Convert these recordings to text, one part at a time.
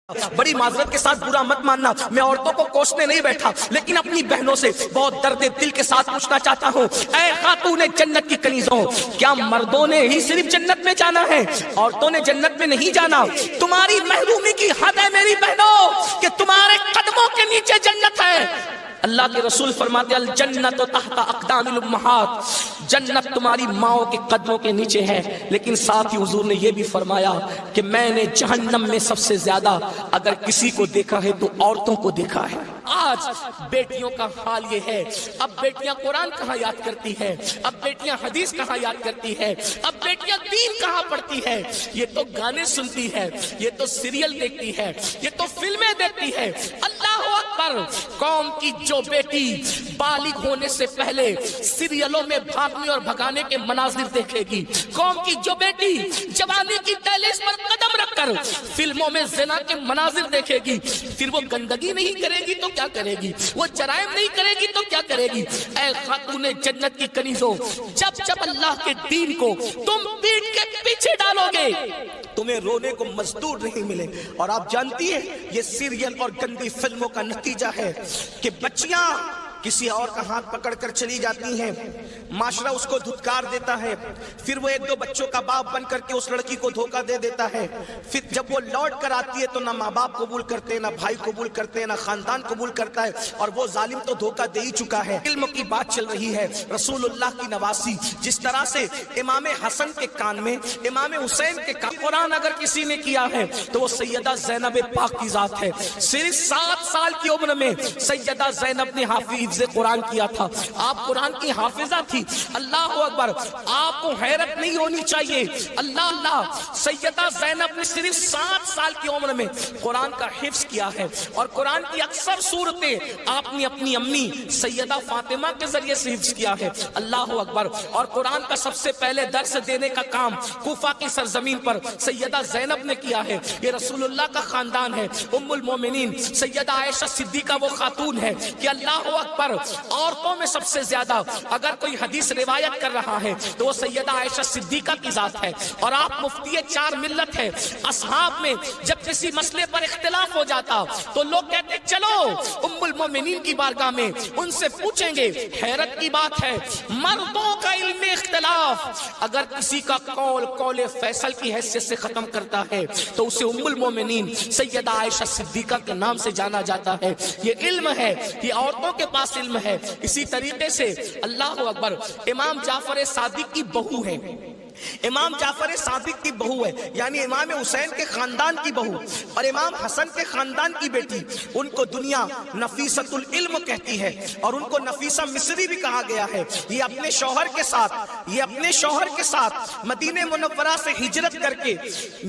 بڑی معذرت کے ساتھ برا مت ماننا، میں عورتوں کو کوسنے نہیں بیٹھا، لیکن اپنی بہنوں سے بہت درد دل کے ساتھ پوچھنا چاہتا ہوں، اے خاتون جنت کی کنیزوں، کیا مردوں نے ہی صرف جنت میں جانا ہے؟ عورتوں نے جنت میں نہیں جانا؟ تمہاری محرومی کی حد ہے میری بہنوں کہ تمہارے قدموں کے نیچے جنت ہے۔ اللہ کے رسول فرماتے ہیں الجنت تحت اقدام الامہات، جنت تمہاری ماؤں کے قدموں کے نیچے ہے، لیکن ساتھ ہی حضور نے یہ بھی فرمایا کہ میں نے جہنم میں سب سے زیادہ اگر کسی کو دیکھا ہے تو عورتوں کو دیکھا ہے۔ آج بیٹیوں کا حال یہ ہے، اب بیٹیاں قرآن کہاں یاد کرتی ہے، اب بیٹیاں حدیث کہاں یاد کرتی ہے، اب بیٹیاں دین کہاں پڑھتی ہے؟ یہ تو گانے سنتی ہے، یہ تو سیریل دیکھتی ہے، یہ تو فلمیں دیکھتی ہے۔ اللہ اکبر! قوم کی جو بیٹی بالغ ہونے سے پہلے سیریلوں میں بھاگنے اور بھگانے کے مناظر دیکھے گی، قوم کی جو بیٹی جوانی کی دہلیز پر قدم رکھ کر فلموں میں زنا کے مناظر دیکھے گی، پھر وہ گندگی نہیں کرے گی تو کیا کرے گی؟ وہ جرائم نہیں کرے گی تو کیا کرے گی؟ اے خاتون جنت کی کنیزوں، جب جب اللہ کے دین کو تم پیٹ کے پیچھے ڈالو گے تمہیں رونے کو مزدور نہیں ملے۔ اور آپ جانتی ہیں یہ سیریل اور گندی فلموں کا نتیجہ ہے کہ بچیاں کسی اور کا ہاتھ پکڑ کر چلی جاتی ہیں، معاشرہ اس کو دھتکار دیتا ہے، پھر وہ ایک دو بچوں کا باپ بن کر کے اس لڑکی کو دھوکہ دے دیتا ہے، پھر جب وہ لوٹ کر آتی ہے تو نہ ماں باپ قبول کرتے، نہ بھائی قبول کرتے، نہ خاندان قبول کرتا ہے، اور وہ ظالم تو دھوکہ دے ہی چکا ہے۔ علم کی بات چل رہی ہے، رسول اللہ کی نواسی، جس طرح سے امام حسن کے کان میں، امام حسین کے کان قرآن اگر کسی نے کیا ہے تو وہ سیدہ زینب پاک کی ذات ہے۔ صرف 7 سال کی عمر میں سیدہ زینب نے حافظ قرآن کیا تھا، آپ قرآن کی حافظہ تھی۔ اللہ اکبر! آپ کو حیرت نہیں ہونی چاہیے، اللہ سیدہ زینب نے صرف 7 سال کی عمر میں قرآن کا حفظ کیا ہے، اور قرآن کی اکثر صورتیں آپ نے اپنی امی سیدہ فاطمہ کے ذریعے سے حفظ کیا ہے۔ اللہ اکبر! اور قرآن کا سب سے پہلے درس دینے کا کام کوفہ کی سرزمین پر سیدہ زینب نے کیا ہے۔ یہ رسول اللہ کا خاندان ہے۔ ام المومنین سیدہ عائشہ صدیقہ وہ خاتون ہے کہ اللہ اکبر عورتوں میں سب سے زیادہ اگر کوئی حدیث روایت کر رہا ہے تو وہ سیدہ عائشہ صدیقہ کی ذات ہے، اور آپ مفتی 4 ملت ہے۔ اصحاب میں جب کسی مسئلے پر اختلاف ہو جاتا تو لوگ کہتے چلو ام المومنین کی بارگاہ میں ان سے پوچھیں گے۔ حیرت کی بات ہے، مردوں کا علم اختلاف اگر کسی کا قول فیصل کی حیثیت سے ختم کرتا ہے تو اسے ام المومنین سیدہ عائشہ صدیقہ کے نام سے جانا جاتا ہے۔ یہ علم ہے، یہ عورتوں کے پاس علم ہے۔ اسی طریقے سے اللہ اکبر امام جعفر صادق کی بہو ہے، امام جعفر صادق کی بہو ہے، یعنی امام حسین کے خاندان کی بہو اور امام حسن کے خاندان کی بیٹی، ان کو دنیا نفیسۃ العلم کہتی ہے، اور ان کو نفیسہ مصری بھی کہا گیا ہے۔ یہ اپنے شوہر کے ساتھ مدینہ منورہ سے ہجرت کر کے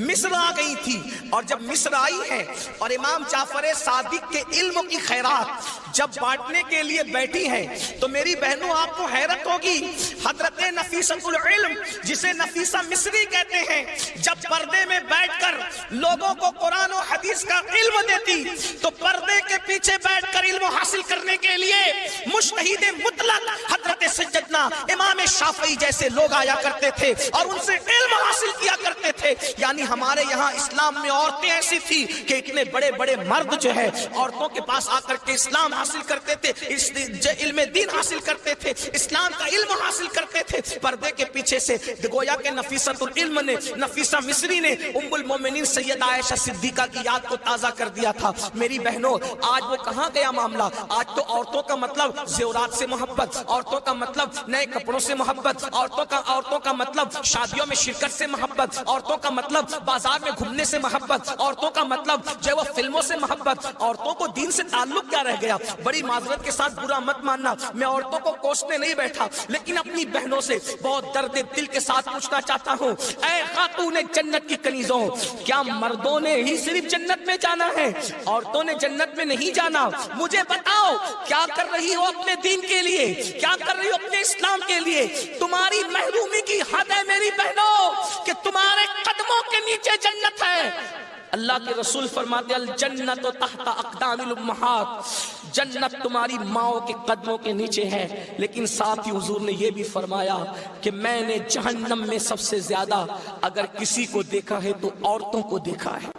مصر آ گئی تھی، اور جب مصر آئی ہے اور امام جعفر صادق کے علم کی خیرات جب بانٹنے کے لیے بیٹھی ہیں تو میری بہنوں آپ کو حیرت ہوگی، حضرت نفیسۃ العلم جسے نفیسہ مصری کہتے ہیں، جب پردے میں بیٹھ کر لوگوں کو قرآن و حدیث کا علم دیتی تو پردے کے پیچھے بیٹھ کر علم حاصل کرنے کے لیے مجتہد مطلق حضرت سیدنا امام شافعی جیسے لوگ آیا کرتے تھے اور ان سے علم حاصل کیا کرتے تھے۔ یعنی ہمارے یہاں اسلام میں عورتیں ایسی تھی کہ اتنے بڑے بڑے مرد جو ہے عورتوں کے پاس آ کر کے اسلام حاصل کرتے تھے، علم دین حاصل کرتے تھے، اسلام کا علم حاصل کرتے تھے، پردے کے پیچھے سے گویا کہ نفیسۃ العلم نے، نفیسہ مصری نے ام المومنین سیدہ عائشہ صدیقہ کی یاد کو تازہ کر دیا تھا۔ میری بہنوں آج وہ کہاں گیا معاملہ؟ آج تو عورتوں کا مطلب زیورات سے محبت، عورتوں کا مطلب نئے کپڑوں سے محبت، عورتوں کا مطلب شادیوں میں شرکت سے محبت، عورتوں کا مطلب بازار میں گھومنے سے محبت، عورتوں کا مطلب جو وہ فلموں سے محبت۔ عورتوں کو دین سے تعلق کیا رہ گیا؟ بڑی معذرت کے ساتھ برا مت ماننا، میں عورتوں کو کوسنے نہیں بیٹھا، لیکن اپنی بہنوں سے بہت درد دل کے ساتھ پوچھنا چاہتا ہوں، اے خاتون جنت کی کنیزوں، کیا مردوں نے ہی صرف جنت میں جانا ہے؟ عورتوں نے جنت میں نہیں جانا؟ مجھے بتاؤ کیا کر رہی ہو اپنے دین کے لیے، کیا کر رہی ہو اپنے اسلام کے لیے؟ تمہاری محرومی کی حد ہے میری بہنوں کہ تمہارے قدموں کے نیچے جنت ہے۔ اللہ کے رسول فرماتے ہیں الجنت تحت اقدام الامہات، جنت تمہاری ماؤں کے قدموں کے نیچے ہے، لیکن ساتھ ہی حضور نے یہ بھی فرمایا کہ میں نے جہنم میں سب سے زیادہ اگر کسی کو دیکھا ہے تو عورتوں کو دیکھا ہے۔